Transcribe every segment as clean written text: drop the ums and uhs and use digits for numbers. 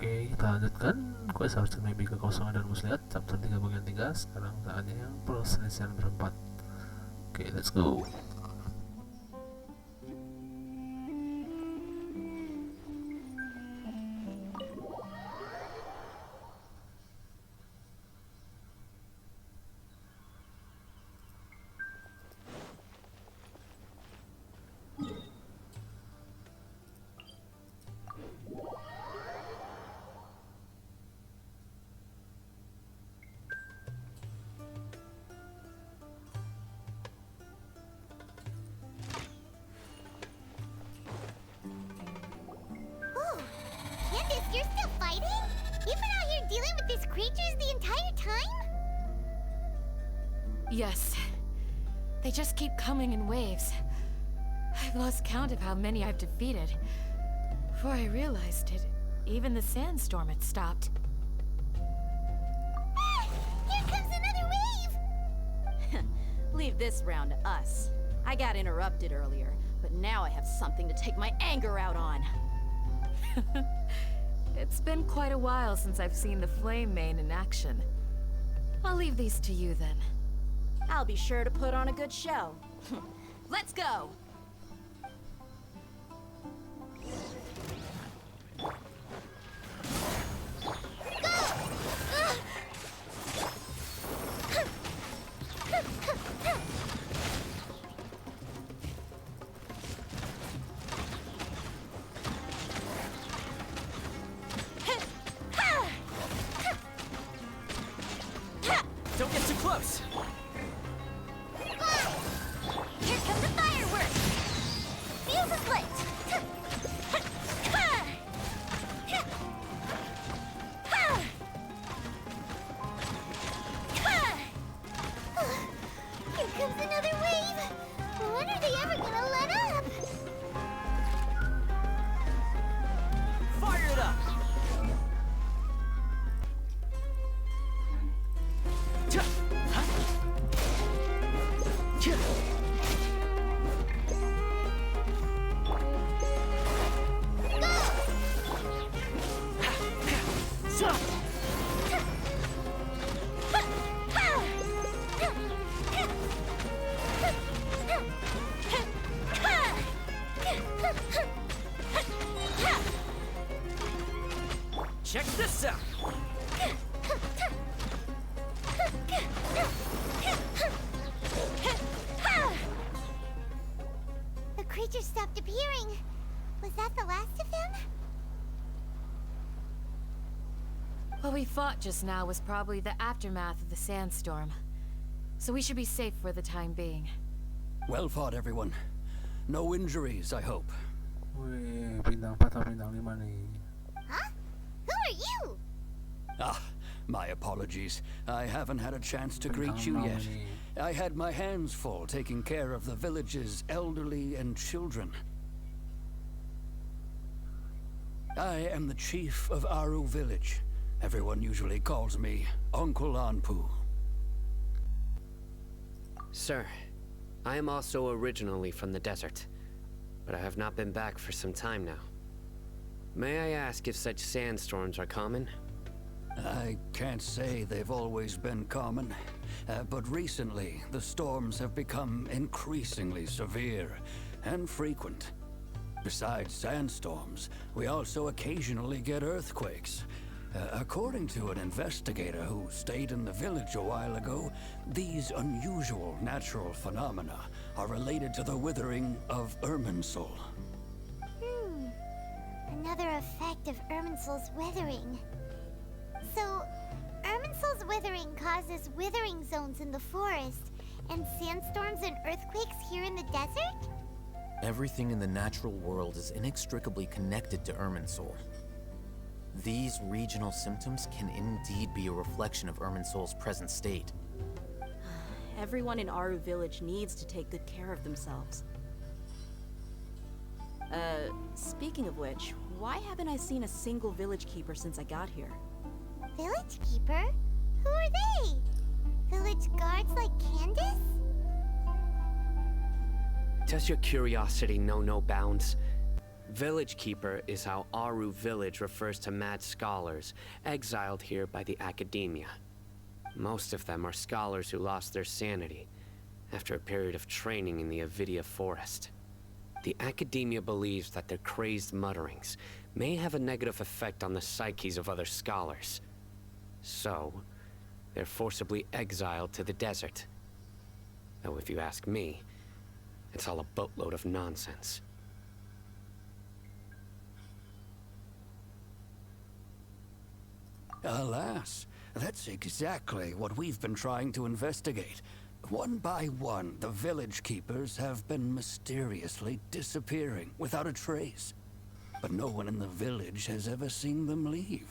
Oke, kita lanjutkan. Quest harus menemui kekosongan dan muslihat. Chapter 3 bagian 3. Sekarang saatnya yang perselisihan berempat. Oke, let's go. You're still fighting? You've been out here dealing with these creatures the entire time? Yes. They just keep coming in waves. I've lost count of how many I've defeated. Before I realized it, even the sandstorm had stopped. Ah! Here comes another wave! Leave this round to us. I got interrupted earlier, but now I have something to take my anger out on. It's been quite a while since I've seen the Flame Mane in action. I'll leave these to you then. I'll be sure to put on a good show. Let's go! Don't get too close! Here come the fireworks! Fuse is lit! Here comes another wave! When are they ever gonna let up? Fire it up! Check this out! The creature stopped appearing. Was that the last of them? What we fought just now was probably the aftermath of the sandstorm. So we should be safe for the time being. Well fought, everyone. No injuries, I hope. Wih, bintang 4 atau bintang 5 nih. Huh? Who are you? Ah, my apologies. I haven't had a chance to greet you yet. I had my hands full taking care of the village's elderly and children. I am the chief of Aru village. Everyone usually calls me Uncle Anpu. Sir, I am also originally from the desert, but I have not been back for some time now. May I ask if such sandstorms are common? I can't say they've always been common, but recently the storms have become increasingly severe and frequent. Besides sandstorms, we also occasionally get earthquakes. According to an investigator who stayed in the village a while ago, these unusual natural phenomena are related to the withering of Irminsul. Another effect of Irminsul's withering. So, Irminsul's withering causes withering zones in the forest, and sandstorms and earthquakes here in the desert? Everything in the natural world is inextricably connected to Irminsul. These regional symptoms can indeed be a reflection of Irminsul's present state. Everyone in Aru village needs to take good care of themselves. Speaking of which, why haven't I seen a single village keeper since I got here? Village keeper? Who are they? Village guards like Candace? Does your curiosity know no bounds? Village Keeper is how Aru Village refers to mad scholars exiled here by the Academia. Most of them are scholars who lost their sanity after a period of training in the Avidia Forest. The Academia believes that their crazed mutterings may have a negative effect on the psyches of other scholars. So, they're forcibly exiled to the desert. Though if you ask me, it's all a boatload of nonsense. Alas, that's exactly what we've been trying to investigate. One by one, the village keepers have been mysteriously disappearing without a trace. But no one in the village has ever seen them leave.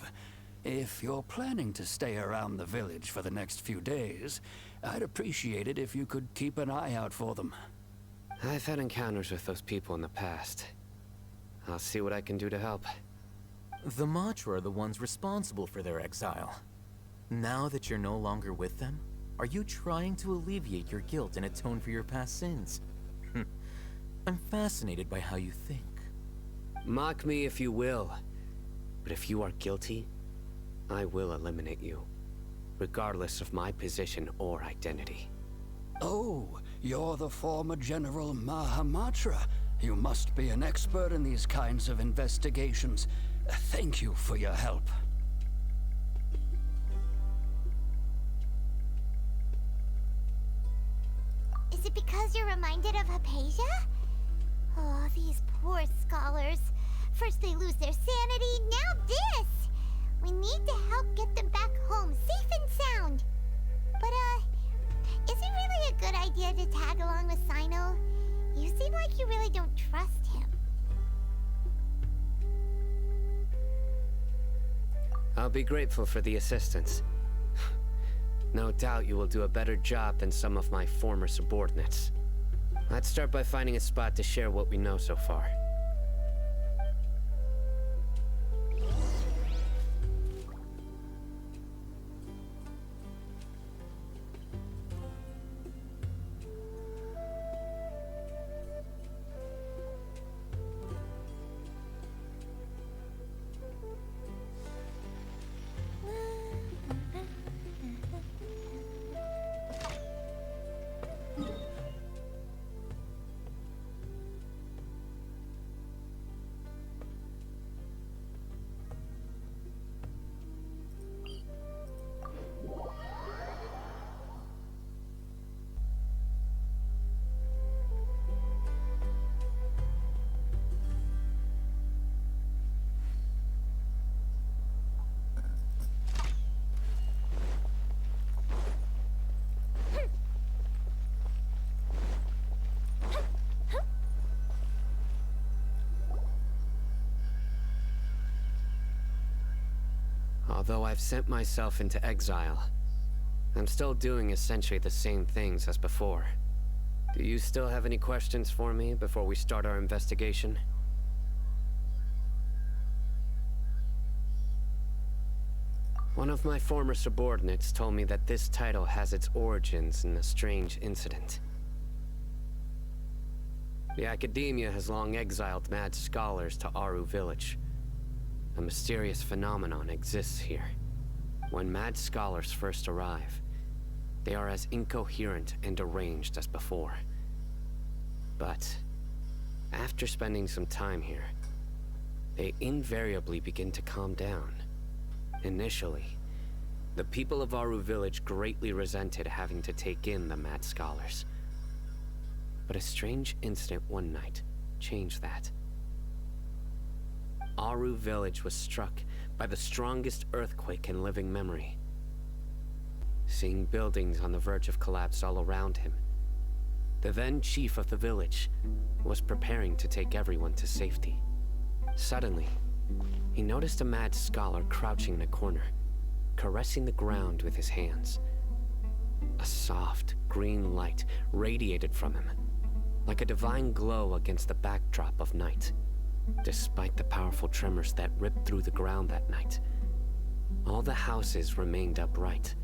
If you're planning to stay around the village for the next few days, I'd appreciate it if you could keep an eye out for them. I've had encounters with those people in the past. I'll see what I can do to help. The Matra are the ones responsible for their exile. Now that you're no longer with them, are you trying to alleviate your guilt and atone for your past sins? I'm fascinated by how you think. Mock me if you will, but if you are guilty, I will eliminate you, regardless of my position or identity. Oh, you're the former General Mahamatra. You must be an expert in these kinds of investigations. Thank you for your help. Is it because you're reminded of Hypatia? Oh, these poor scholars. First they lose their sanity, now this! We need to help get them back home, safe and sound. But, is it really a good idea to tag along with Sino? You seem like you really don't trust him. I'll be grateful for the assistance. No doubt you will do a better job than some of my former subordinates. Let's start by finding a spot to share what we know so far. Although I've sent myself into exile, I'm still doing essentially the same things as before. Do you still have any questions for me before we start our investigation? One of my former subordinates told me that this title has its origins in a strange incident. The Academia has long exiled mad scholars to Aru Village. A mysterious phenomenon exists here. When mad scholars first arrive, they are as incoherent and deranged as before. But after spending some time here, they invariably begin to calm down. Initially, the people of Aru Village greatly resented having to take in the mad scholars. But a strange incident one night changed that. Aru Village was struck by the strongest earthquake in living memory. Seeing buildings on the verge of collapse all around him, the then chief of the village was preparing to take everyone to safety. Suddenly, he noticed a mad scholar crouching in a corner, caressing the ground with his hands. A soft, green light radiated from him, like a divine glow against the backdrop of night. Despite the powerful tremors that ripped through the ground that night, all the houses remained upright,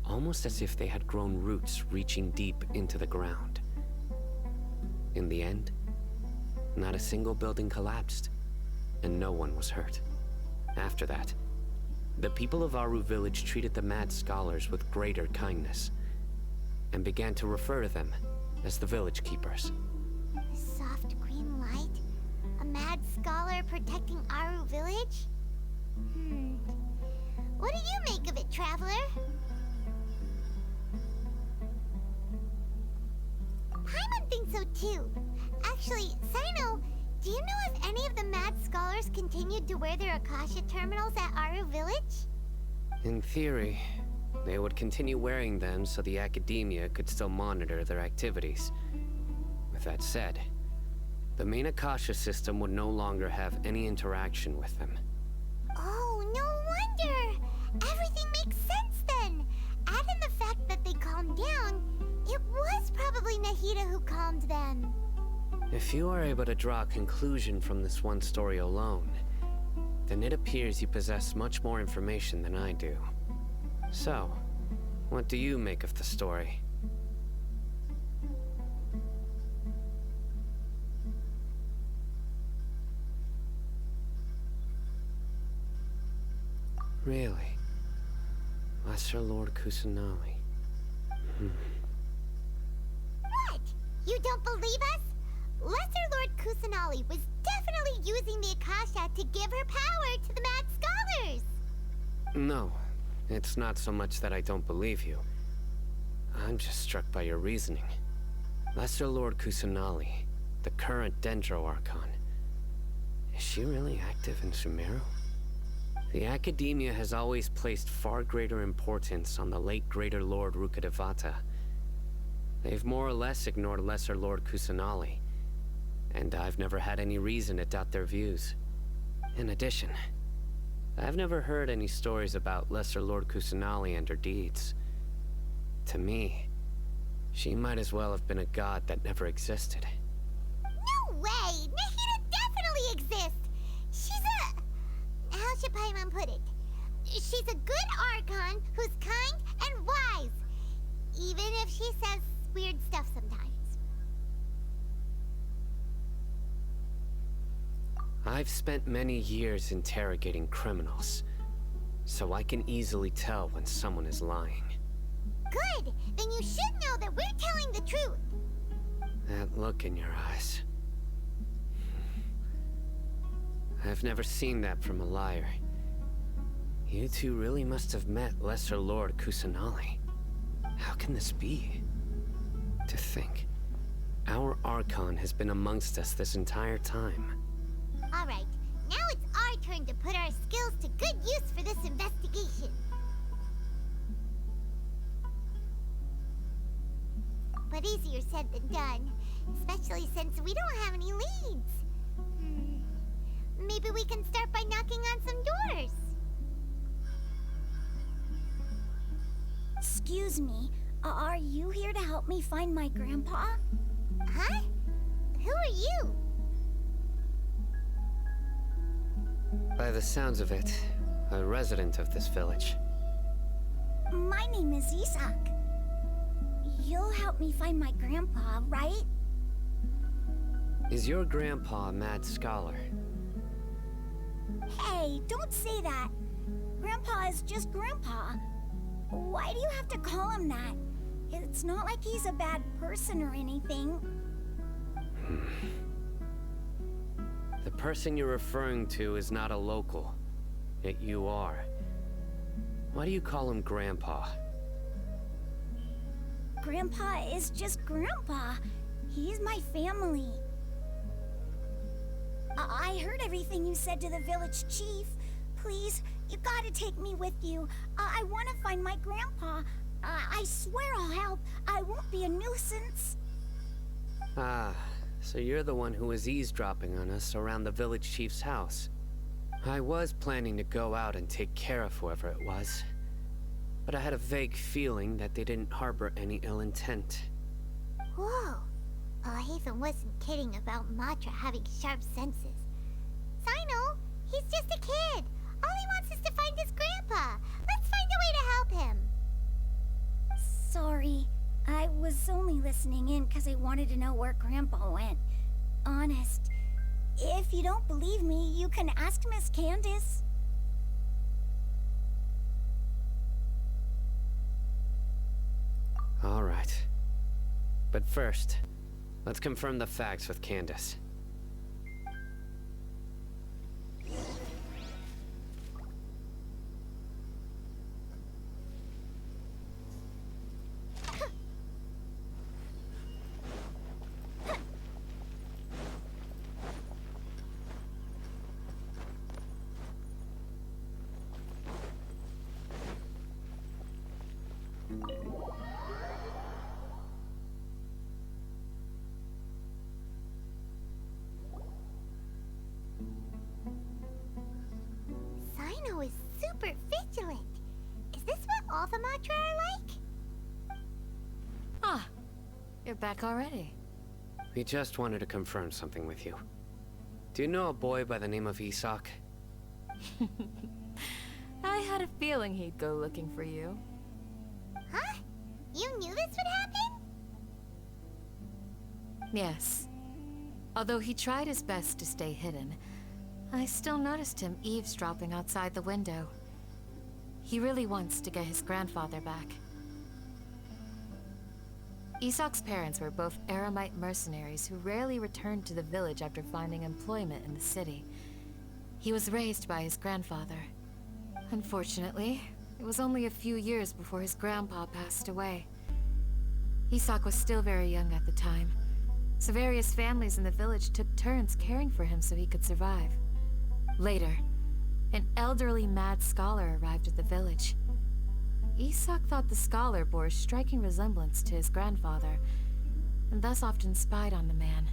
almost as if they had grown roots reaching deep into the ground. In the end, Not a single building collapsed, and no one was hurt. After that, the people of Aru village treated the mad scholars with greater kindness, and began to refer to them as the village keepers. A soft green light? A mad scholar protecting Aru village? What do you make of it, traveler? Paimon thinks so too. Actually, Sino, do you know if any of the mad scholars continued to wear their Akasha terminals at Aru village? In theory, they would continue wearing them so the academia could still monitor their activities. With that said, the main Akasha system would no longer have any interaction with them. Oh, no wonder! Everything makes sense then! Add in the fact that they calmed down, it was probably Nahida who calmed them. If you are able to draw a conclusion from this one story alone, then it appears you possess much more information than I do. So, what do you make of the story? Really? Lesser Lord Kusanali. What? You don't believe us? Lesser Lord Kusanali was definitely using the Akasha to give her power to the mad scholars! No, it's not so much that I don't believe you. I'm just struck by your reasoning. Lesser Lord Kusanali, the current Dendro Archon. Is she really active in Sumeru? The Academia has always placed far greater importance on the late Greater Lord Rukkhadevata. They've more or less ignored Lesser Lord Kusanali, and I've never had any reason to doubt their views. In addition, I've never heard any stories about Lesser Lord Kusanali and her deeds. To me, she might as well have been a god that never existed. No way! Nahida definitely exists! She's a... how should Paimon put it? She's a good Archon who's kind and wise. Even if she says weird stuff sometimes. I've spent many years interrogating criminals, so I can easily tell when someone is lying. Good! Then you should know that we're telling the truth! That look in your eyes. I've never seen that from a liar. You two really must have met Lesser Lord Kusanali. How can this be? To think, our Archon has been amongst us this entire time. Alright, now it's our turn to put our skills to good use for this investigation. But easier said than done, especially since we don't have any leads. Maybe we can start by knocking on some doors. Excuse me, are you here to help me find my grandpa? Huh? Who are you? By the sounds of it, a resident of this village. My name is Isak. You'll help me find my grandpa, right? Is your grandpa a mad scholar? Hey, don't say that. Grandpa is just Grandpa. Why do you have to call him that? It's not like he's a bad person or anything. The person you're referring to is not a local, yet you are. Why do you call him Grandpa? Grandpa is just Grandpa. He's my family. I heard everything you said to the village chief. Please, you gotta take me with you. I want to find my grandpa. I swear I'll help. I won't be a nuisance. Ah, so you're the one who was eavesdropping on us around the village chief's house. I was planning to go out and take care of whoever it was, but I had a vague feeling that they didn't harbor any ill intent. Whoa. Haven wasn't kidding about Matra having sharp senses. Sino, he's just a kid. All he wants is to find his grandpa. Let's find a way to help him. Sorry. I was only listening in because I wanted to know where Grandpa went. Honest, If you don't believe me, you can ask Miss Candace. All right. But first, let's confirm the facts with Candace. Sino is super vigilant. Is this what all the Matra are like? Ah, you're back already. We just wanted to confirm something with you. Do you know a boy by the name of Isak? I had a feeling he'd go looking for you. Huh? You knew this would happen? Yes. Although he tried his best to stay hidden, I still noticed him eavesdropping outside the window. He really wants to get his grandfather back. Isak's parents were both Aramite mercenaries who rarely returned to the village after finding employment in the city. He was raised by his grandfather. Unfortunately, it was only a few years before his grandpa passed away. Isak was still very young at the time, so various families in the village took turns caring for him so he could survive. Later, an elderly mad scholar arrived at the village. Isak thought the scholar bore a striking resemblance to his grandfather, and thus often spied on the man.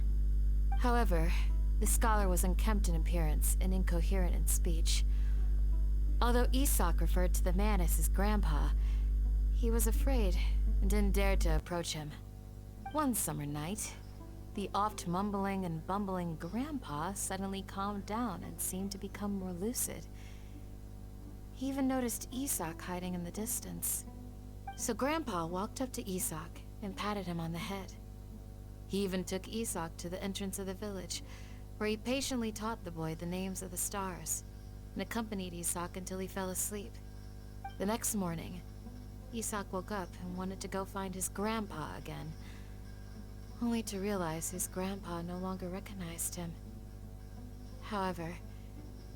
However, the scholar was unkempt in appearance and incoherent in speech. Although Isak referred to the man as his grandpa, he was afraid and didn't dare to approach him. One summer night, the oft mumbling and bumbling grandpa suddenly calmed down and seemed to become more lucid. He even noticed Isak hiding in the distance. So Grandpa walked up to Isak and patted him on the head. He even took Isak to the entrance of the village, where he patiently taught the boy the names of the stars, and accompanied Isak until he fell asleep. The next morning, Isak woke up and wanted to go find his grandpa again, only to realize his grandpa no longer recognized him. However,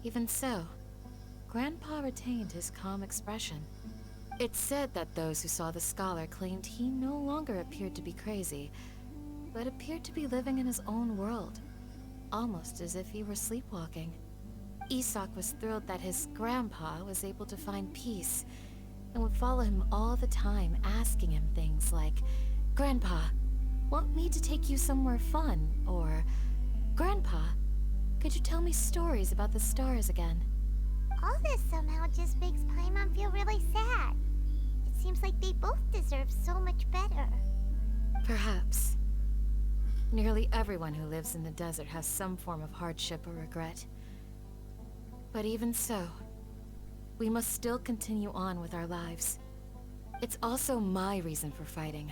even so, Grandpa retained his calm expression. It's said that those who saw the scholar claimed he no longer appeared to be crazy, but appeared to be living in his own world, almost as if he were sleepwalking. Isak was thrilled that his grandpa was able to find peace, and would follow him all the time, asking him things like, "Grandpa, want me to take you somewhere fun?" Or, "Grandpa, could you tell me stories about the stars again?" All this somehow just makes Paimon feel really sad. It seems like they both deserve so much better. Perhaps. Nearly everyone who lives in the desert has some form of hardship or regret. But even so, we must still continue on with our lives. It's also my reason for fighting.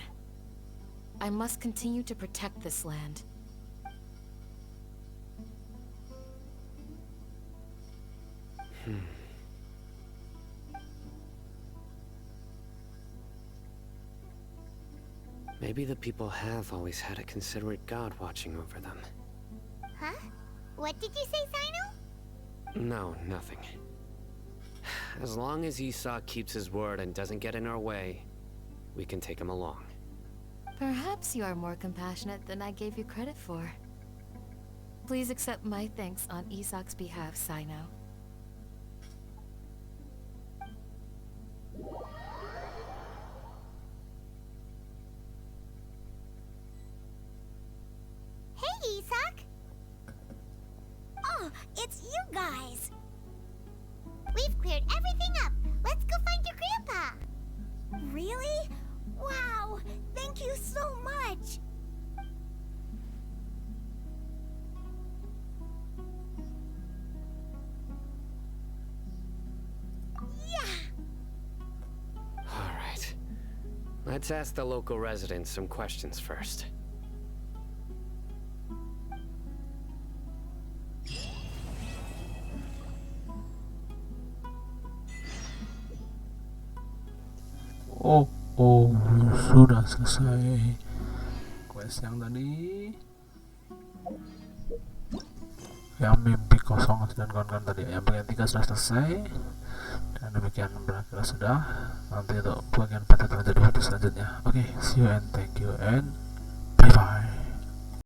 I must continue to protect this land. Maybe the people have always had a considerate god watching over them. Huh? What did you say, Sino? No, nothing. As long as Isak keeps his word and doesn't get in our way, we can take him along. Perhaps you are more compassionate than I gave you credit for. Please accept my thanks on Isak's behalf, Sino. Hey, Isak! Oh, it's you guys! We've cleared everything up. Let's go find your grandpa. Really? Wow! Thank you so much! Yeah! Alright. Let's ask the local residents some questions first. Sudah selesai quest yang tadi, yang mimpi kosong dan kawan-kawan tadi. Yang bagian 3 sudah selesai, dan demikian berakhir sudah. Nanti untuk bagian 4 akan terjadi di video selanjutnya. Oke, see you and thank you and bye bye.